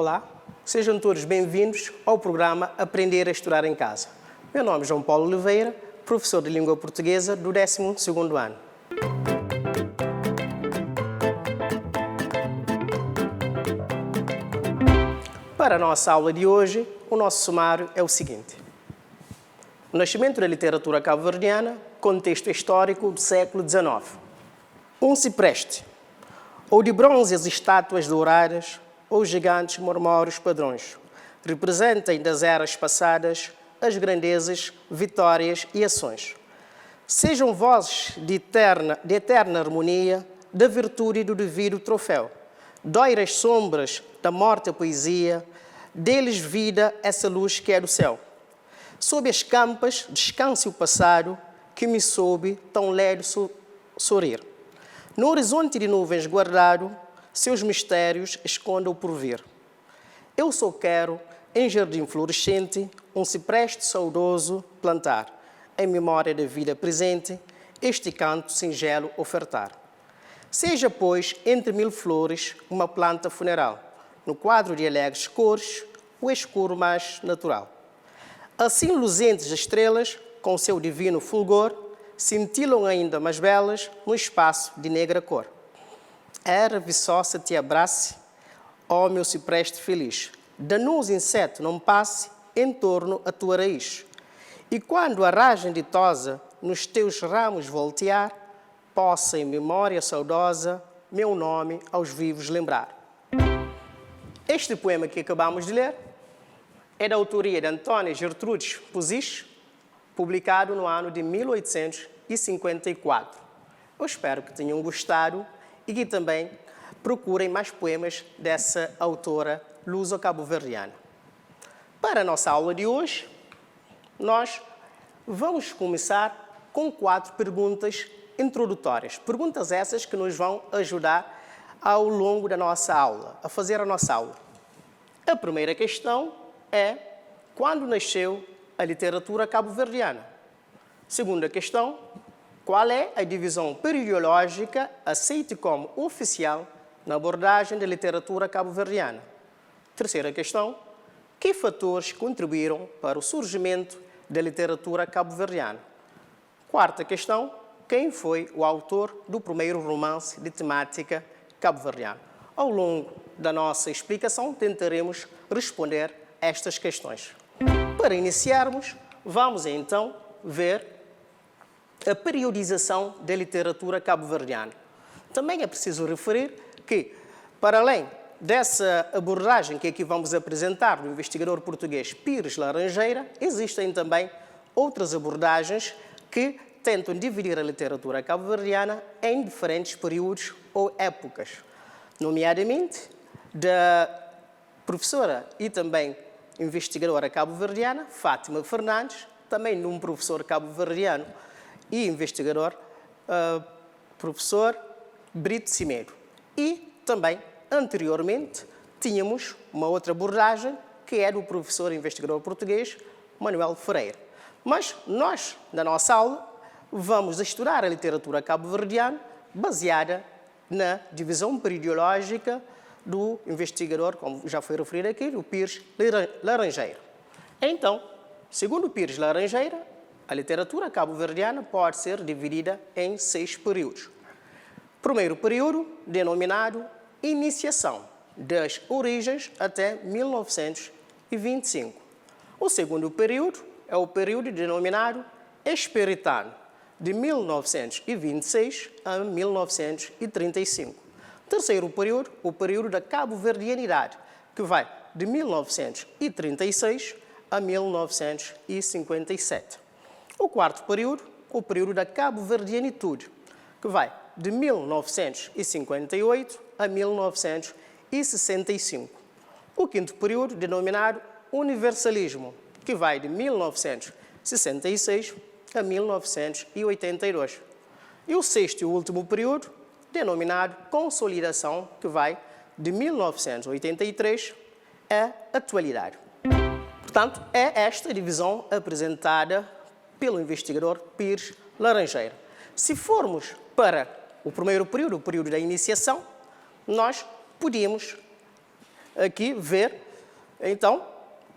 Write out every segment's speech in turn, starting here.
Olá, sejam todos bem-vindos ao programa Aprender a Estudar em Casa. Meu nome é João Paulo Oliveira, professor de Língua Portuguesa do 12º ano. Para a nossa aula de hoje, o nosso sumário é o seguinte. O nascimento da literatura cabo-verdiana, contexto histórico do século XIX. Um cipreste, ou de bronze as estátuas douradas, ou gigantes murmúrios padrões, representem das eras passadas as grandezas, vitórias e ações. Sejam vozes de eterna harmonia, da virtude e do devido troféu. Doiras sombras da morte a poesia, deles vida essa luz que é do céu. Sob as campas descanse o passado, que me soube tão leve sorrir. No horizonte de nuvens guardado, seus mistérios esconda o porvir. Eu só quero, em jardim florescente, um cipreste saudoso plantar, em memória da vida presente, este canto singelo ofertar. Seja, pois, entre mil flores, uma planta funeral, no quadro de alegres cores, o escuro mais natural. Assim luzentes estrelas, com seu divino fulgor, cintilam ainda mais belas no espaço de negra cor. Era viçosa te abrace, ó meu cipreste feliz, danoso inseto não passe em torno a tua raiz. E quando a ragem ditosa nos teus ramos voltear, possa em memória saudosa meu nome aos vivos lembrar. Este poema que acabamos de ler é da autoria de Antônia Gertrudes Puzisch, publicado no ano de 1854. Eu espero que tenham gostado e que também procurem mais poemas dessa autora luso-cabo-verdiana. Para a nossa aula de hoje, nós vamos começar com 4 perguntas introdutórias. Perguntas essas que nos vão ajudar ao longo da nossa aula, a fazer a nossa aula. A primeira questão é: quando nasceu a literatura cabo-verdiana? Segunda questão: qual é a divisão periodiológica aceita como oficial na abordagem da literatura cabo-verdiana? Terceira questão: que fatores contribuíram para o surgimento da literatura cabo-verdiana? Quarta questão: quem foi o autor do primeiro romance de temática cabo-verdiana? Ao longo da nossa explicação, tentaremos responder a estas questões. Para iniciarmos, vamos então ver a periodização da literatura cabo-verdiana. Também é preciso referir que, para além dessa abordagem que aqui vamos apresentar do investigador português Pires Laranjeira, existem também outras abordagens que tentam dividir a literatura cabo-verdiana em diferentes períodos ou épocas, nomeadamente da professora e também investigadora cabo-verdiana Fátima Fernandes, também de um professor cabo-verdiano e investigador, professor Brito Cimeiro. E também, anteriormente, tínhamos uma outra abordagem, que é do professor e investigador português Manuel Ferreira. Mas nós, na nossa aula, vamos estudar a literatura cabo-verdiana baseada na divisão periodiológica do investigador, como já foi referido aqui, do Pires Laranjeira. Então, segundo Pires Laranjeira, a literatura cabo-verdiana pode ser dividida em 6 períodos. Primeiro período, denominado Iniciação, das origens até 1925. O segundo período é o período denominado Espiritano, de 1926 a 1935. Terceiro período, o período da cabo-verdianidade, que vai de 1936 a 1957. O quarto período, o período da cabo-verdianitude, que vai de 1958 a 1965. O quinto período, denominado universalismo, que vai de 1966 a 1982. E o sexto e último período, denominado consolidação, que vai de 1983 à atualidade. Portanto, é esta divisão apresentada pelo investigador Pires Laranjeira. Se formos para o primeiro período, o período da iniciação, nós podíamos aqui ver, então,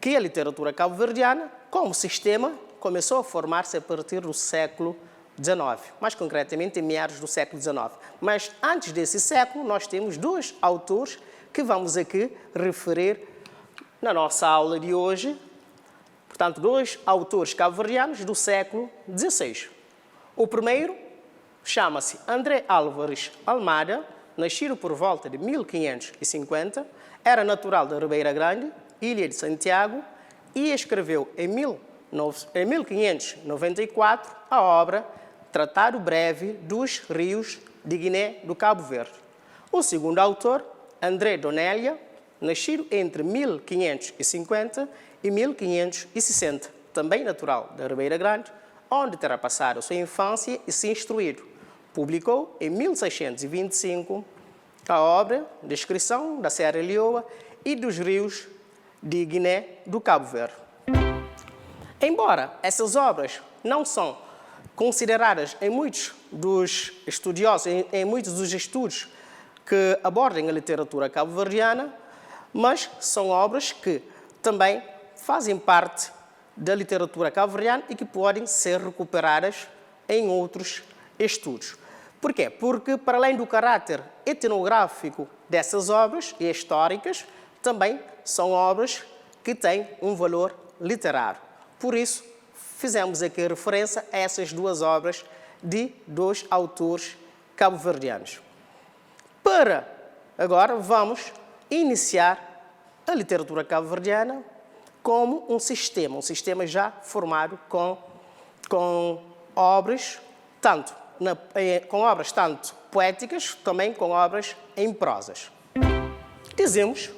que a literatura cabo-verdiana, como sistema, começou a formar-se a partir do século XIX, mais concretamente em meados do século XIX. Mas antes desse século, nós temos dois autores que vamos aqui referir na nossa aula de hoje. Portanto, dois autores cabo-verdianos do século XVI. O primeiro chama-se André Álvares Almada, nascido por volta de 1550, era natural da Ribeira Grande, Ilha de Santiago, e escreveu em 1594 a obra Tratado Breve dos Rios de Guiné do Cabo Verde. O segundo autor, André Donélia, nascido entre 1550 e 1560, também natural da Ribeira Grande, onde terá passado a sua infância e se instruído. Publicou em 1625 a obra Descrição da Serra Leoa e dos Rios de Guiné do Cabo Verde. Embora essas obras não são consideradas em muitos dos estudiosos, em muitos dos estudos que abordem a literatura cabo-verdiana, mas são obras que também fazem parte da literatura cabo-verdiana e que podem ser recuperadas em outros estudos. Por quê? Porque, para além do caráter etnográfico dessas obras e históricas, também são obras que têm um valor literário. Por isso, fizemos aqui referência a essas duas obras de dois autores cabo-verdianos. Agora vamos iniciar a literatura cabo-verdiana como um sistema já formado com obras tanto poéticas, também com obras em prosas. Dizemos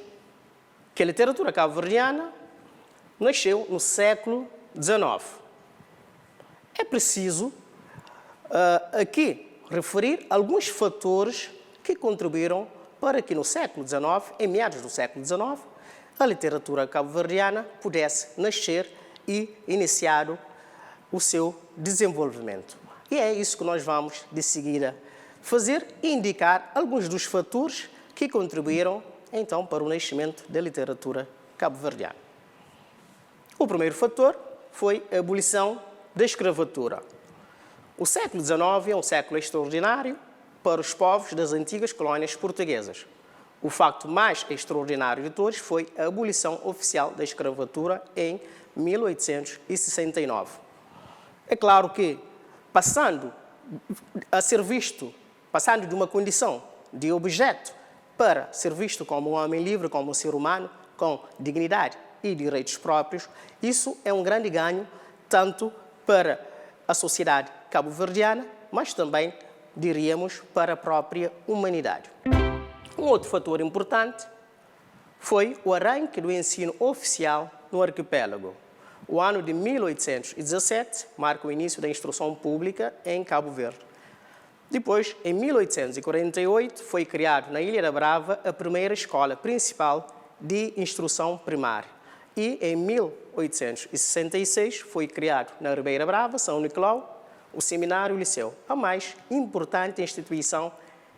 que a literatura cabo-verdiana nasceu no século XIX. É preciso aqui referir alguns fatores que contribuíram para que no século XIX, em meados do século XIX, a literatura cabo-verdiana pudesse nascer e iniciar o seu desenvolvimento. E é isso que nós vamos, de seguida, fazer e indicar alguns dos fatores que contribuíram, então, para o nascimento da literatura cabo-verdiana. O primeiro fator foi a abolição da escravatura. O século XIX é um século extraordinário para os povos das antigas colónias portuguesas. O facto mais extraordinário de todos foi a abolição oficial da escravatura em 1869. É claro que, passando de uma condição de objeto para ser visto como um homem livre, como um ser humano, com dignidade e direitos próprios, isso é um grande ganho, tanto para a sociedade cabo-verdiana, mas também, diríamos, para a própria humanidade. Um outro fator importante foi o arranque do ensino oficial no arquipélago. O ano de 1817 marca o início da instrução pública em Cabo Verde. Depois, em 1848, foi criado na Ilha da Brava a primeira escola principal de instrução primária. E, em 1866, foi criado na Ribeira Brava, São Nicolau, o Seminário Liceu, a mais importante instituição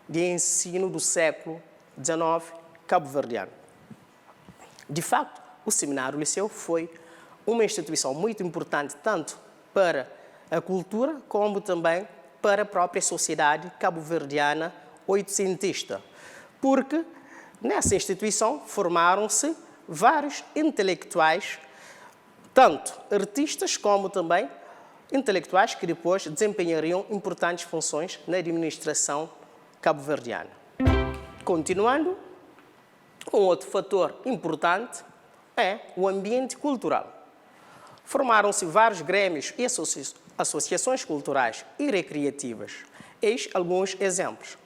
de ensino do século XIX cabo-verdiano. De facto, o Seminário Liceu foi uma instituição muito importante tanto para a cultura como também para a própria sociedade cabo-verdiana oitocentista, porque nessa instituição formaram-se vários intelectuais, tanto artistas como também intelectuais que depois desempenhariam importantes funções na administração cabo-verdiana. Continuando, um outro fator importante é o ambiente cultural. Formaram-se vários grêmios e associações culturais e recreativas. Eis alguns exemplos,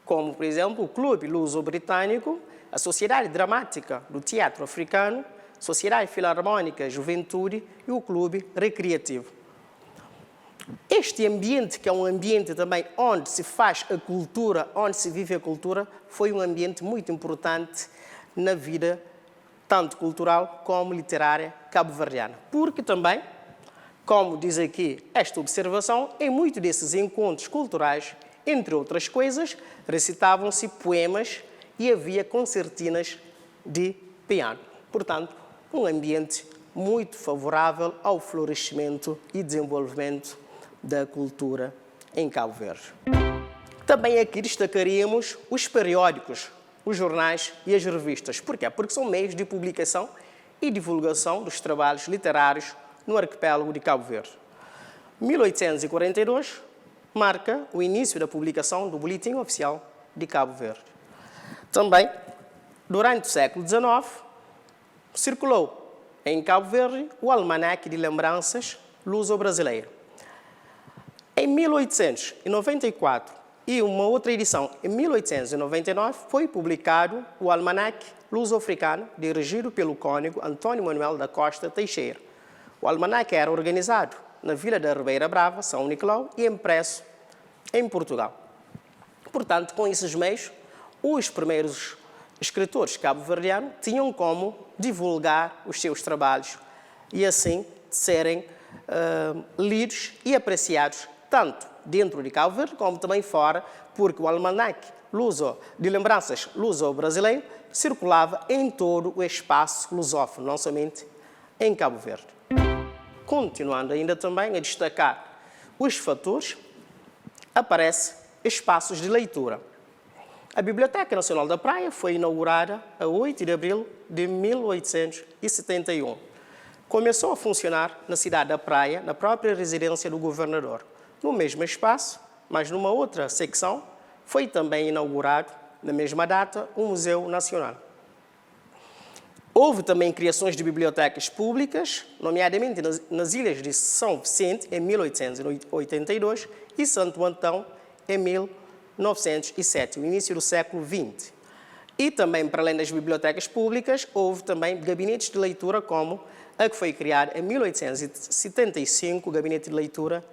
como, por exemplo, o Clube Luso-Britânico, a Sociedade Dramática do Teatro Africano, Sociedade Filarmônica Juventude e o Clube Recreativo. Este ambiente, que é um ambiente também onde se faz a cultura, onde se vive a cultura, foi um ambiente muito importante na vida tanto cultural como literária cabo-verdiana. Porque também, como diz aqui esta observação, em muitos desses encontros culturais, entre outras coisas, recitavam-se poemas e havia concertinas de piano. Portanto, um ambiente muito favorável ao florescimento e desenvolvimento da cultura em Cabo Verde. Também aqui destacaríamos os periódicos, os jornais e as revistas. Por quê? Porque são meios de publicação e divulgação dos trabalhos literários no arquipélago de Cabo Verde. 1842 marca o início da publicação do Boletim Oficial de Cabo Verde. Também, durante o século XIX, circulou em Cabo Verde o Almanaque de Lembranças Luso-Brasileiro. Em 1894 e uma outra edição, em 1899, foi publicado o Almanaque Luso-Africano, dirigido pelo cônego Antônio Manuel da Costa Teixeira. O almanaque era organizado na Vila da Ribeira Brava, São Nicolau, e impresso em Portugal. Portanto, com esses meios, os primeiros escritores cabo-verdianos tinham como divulgar os seus trabalhos e assim serem lidos e apreciados tanto dentro de Cabo Verde como também fora, porque o almanaque de lembranças luso-brasileiro circulava em todo o espaço lusófono, não somente em Cabo Verde. Continuando ainda também a destacar os fatores, aparecem espaços de leitura. A Biblioteca Nacional da Praia foi inaugurada a 8 de abril de 1871. Começou a funcionar na cidade da Praia, na própria residência do governador. No mesmo espaço, mas numa outra secção, foi também inaugurado, na mesma data, um Museu Nacional. Houve também criações de bibliotecas públicas, nomeadamente nas ilhas de São Vicente, em 1882, e Santo Antão, em 1907, o início do século XX. E também, para além das bibliotecas públicas, houve também gabinetes de leitura, como a que foi criada em 1875, o Gabinete de Leitura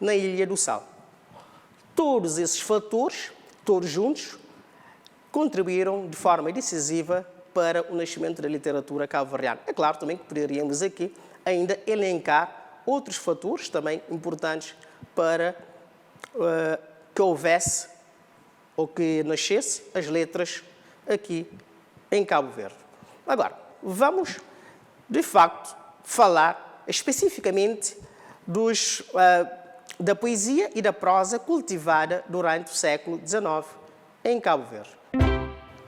na Ilha do Sal. Todos esses fatores, todos juntos, contribuíram de forma decisiva para o nascimento da literatura cabo-verdiana. É claro também que poderíamos aqui ainda elencar outros fatores também importantes para que houvesse ou que nascesse as letras aqui em Cabo Verde. Agora, vamos, de facto, falar especificamente da poesia e da prosa cultivada durante o século XIX em Cabo Verde.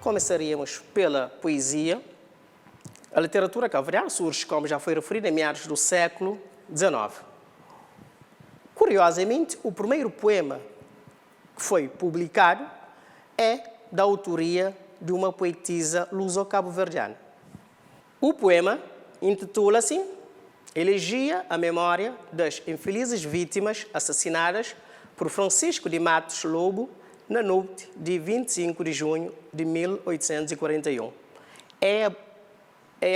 Começaríamos pela poesia. A literatura cabo-verdiana surge, como já foi referido, em meados do século XIX. Curiosamente, o primeiro poema que foi publicado é da autoria de uma poetisa luso-cabo-verdiana. O poema intitula-se Elegia à Memória das Infelizes Vítimas Assassinadas por Francisco de Matos Lobo na noite de 25 de junho de 1841. É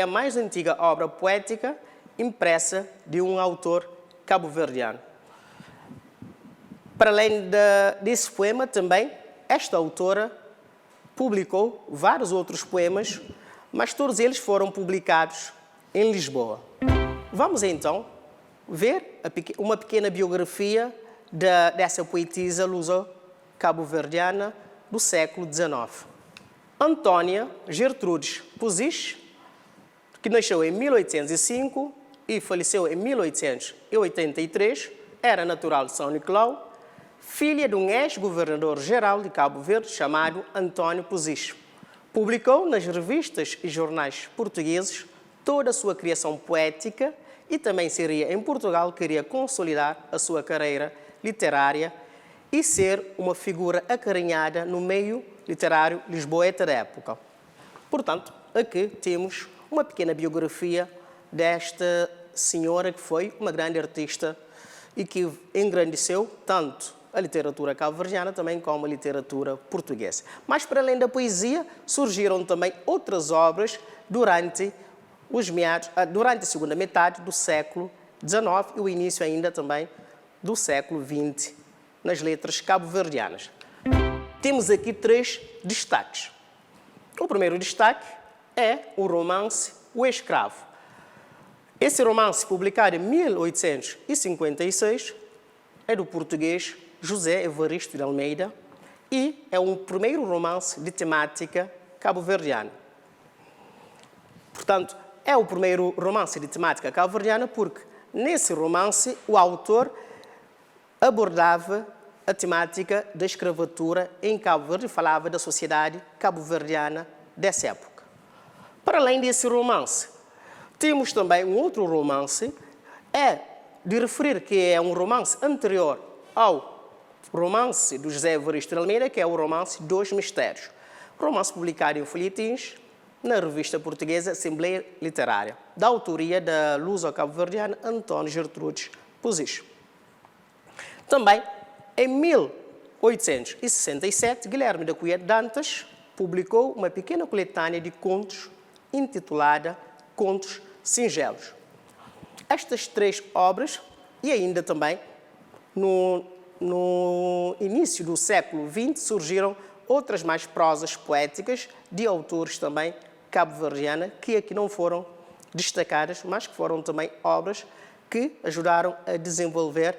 a mais antiga obra poética impressa de um autor cabo-verdiano. Para além desse poema, também, esta autora publicou vários outros poemas, mas todos eles foram publicados em Lisboa. Vamos, então, ver uma pequena biografia dessa poetisa luso-cabo-verdiana do século XIX. Antônia Gertrudes Puziche, que nasceu em 1805 e faleceu em 1883, era natural de São Nicolau, filha de um ex-governador-geral de Cabo Verde chamado Antônio Puziche. Publicou nas revistas e jornais portugueses toda a sua criação poética e também seria em Portugal que queria consolidar a sua carreira literária e ser uma figura acarinhada no meio literário lisboeta da época. Portanto, aqui temos uma pequena biografia desta senhora que foi uma grande artista e que engrandeceu tanto a literatura cabo-verdiana também como a literatura portuguesa. Mas, para além da poesia, surgiram também outras obras durante a segunda metade do século XIX e o início ainda também do século XX, nas letras cabo-verdianas. Temos aqui 3 destaques. O primeiro destaque é o romance O Escravo. Esse romance, publicado em 1856, é do português José Evaristo de Almeida e é um primeiro romance de temática cabo-verdiana. Portanto, é o primeiro romance de temática cabo-verdiana porque, nesse romance, o autor abordava a temática da escravatura em Cabo Verde e falava da sociedade cabo-verdiana dessa época. Para além desse romance, temos também um outro romance, de referir que é um romance anterior ao romance do José Evaristo de Almeida, que é o romance Dois Mistérios. Romance publicado em folhetins na revista portuguesa Assembleia Literária, da autoria da luso-cabo-verdiana António Gertrudes Puzicho. Também, em 1867, Guilherme da Cunha Dantas publicou uma pequena coletânea de contos intitulada Contos Singelos. Estas três obras, e ainda também no início do século XX, surgiram outras mais prosas poéticas de autores também cabo-verdianos, que aqui não foram destacadas, mas que foram também obras que ajudaram a desenvolver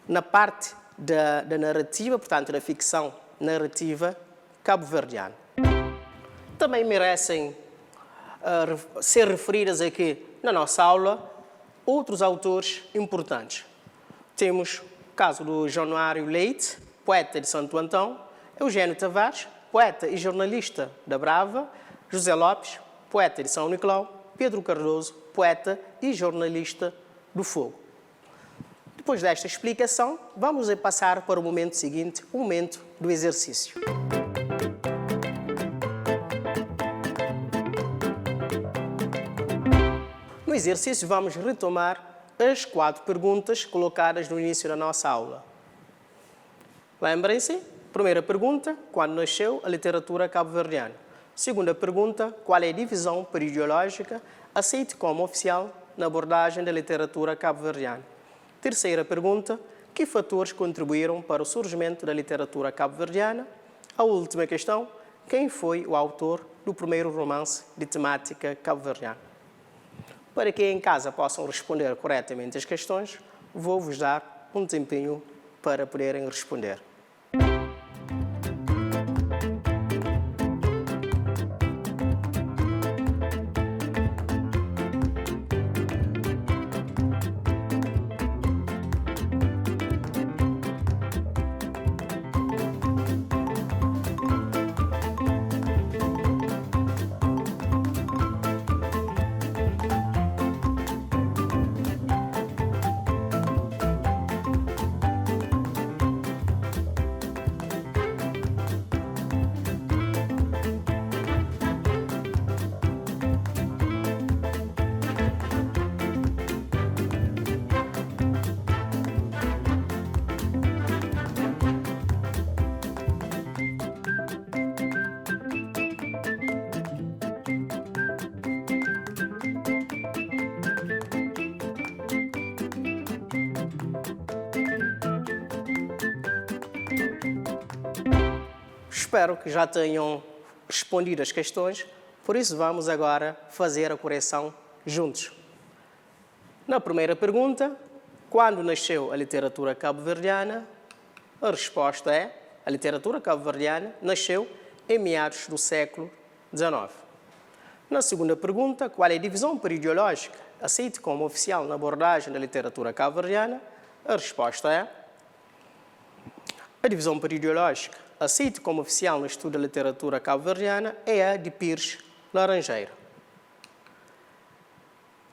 na parte da narrativa, portanto, da ficção narrativa cabo-verdiana. Também merecem ser referidas aqui na nossa aula outros autores importantes. Temos o caso do Januário Leite, poeta de Santo Antão, Eugênio Tavares, poeta e jornalista da Brava, José Lopes, poeta de São Nicolau, Pedro Cardoso, poeta e jornalista do Fogo. Depois desta explicação, vamos passar para o momento seguinte, o momento do exercício. No exercício, vamos retomar as 4 perguntas colocadas no início da nossa aula. Lembrem-se, primeira pergunta, quando nasceu a literatura cabo-verdiana? Segunda pergunta, qual é a divisão periodiológica aceita como oficial na abordagem da literatura cabo-verdiana? Terceira pergunta, que fatores contribuíram para o surgimento da literatura cabo-verdiana? A última questão, quem foi o autor do primeiro romance de temática cabo-verdiana? Para que em casa possam responder corretamente as questões, vou-vos dar um tempinho para poderem responder. Espero que já tenham respondido as questões, por isso vamos agora fazer a correção juntos. Na primeira pergunta, quando nasceu a literatura cabo-verdiana? A resposta é, a literatura cabo-verdiana nasceu em meados do século XIX. Na segunda pergunta, qual é a divisão periodiológica aceita como oficial na abordagem da literatura cabo-verdiana? A resposta é, a divisão periodiológica aceita como oficial no estudo da literatura cabo-verdiana é a de Pires Laranjeira.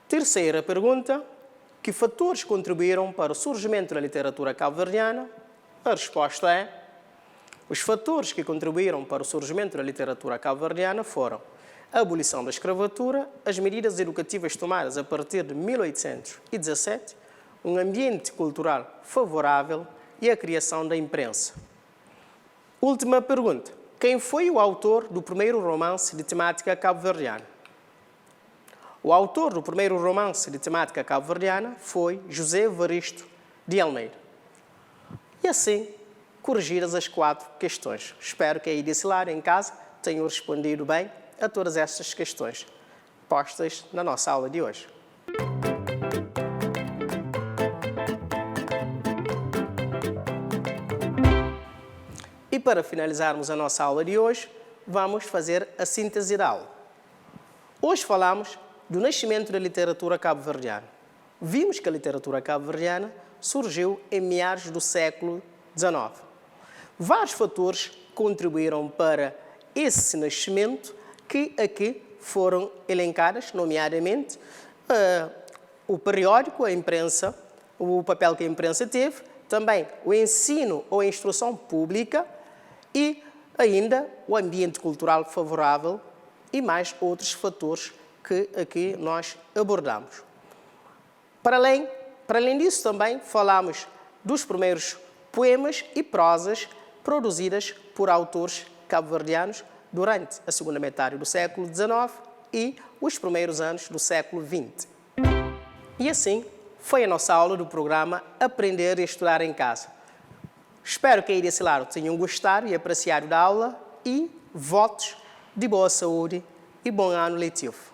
Terceira pergunta, que fatores contribuíram para o surgimento da literatura cabo-verdiana? A resposta é, os fatores que contribuíram para o surgimento da literatura cabo-verdiana foram a abolição da escravatura, as medidas educativas tomadas a partir de 1817, um ambiente cultural favorável e a criação da imprensa. Última pergunta. Quem foi o autor do primeiro romance de temática cabo-verdiana? O autor do primeiro romance de temática cabo-verdiana foi José Evaristo de Almeida. E assim, corrigidas as 4 questões. Espero que aí desse lado, em casa, tenham respondido bem a todas estas questões postas na nossa aula de hoje. E para finalizarmos a nossa aula de hoje, vamos fazer a síntese da aula. Hoje falamos do nascimento da literatura cabo-verdiana. Vimos que a literatura cabo-verdiana surgiu em meados do século XIX. Vários fatores contribuíram para esse nascimento que aqui foram elencados, nomeadamente o periódico, a imprensa, o papel que a imprensa teve, também o ensino ou a instrução pública e ainda o ambiente cultural favorável e mais outros fatores que aqui nós abordamos. Para além disso, também falamos dos primeiros poemas e prosas produzidas por autores cabo-verdianos durante a segunda metade do século XIX e os primeiros anos do século XX. E assim foi a nossa aula do programa Aprender e Estudar em Casa. Espero que aí desse lado tenham gostado e apreciado da aula e votos de boa saúde e bom ano letivo.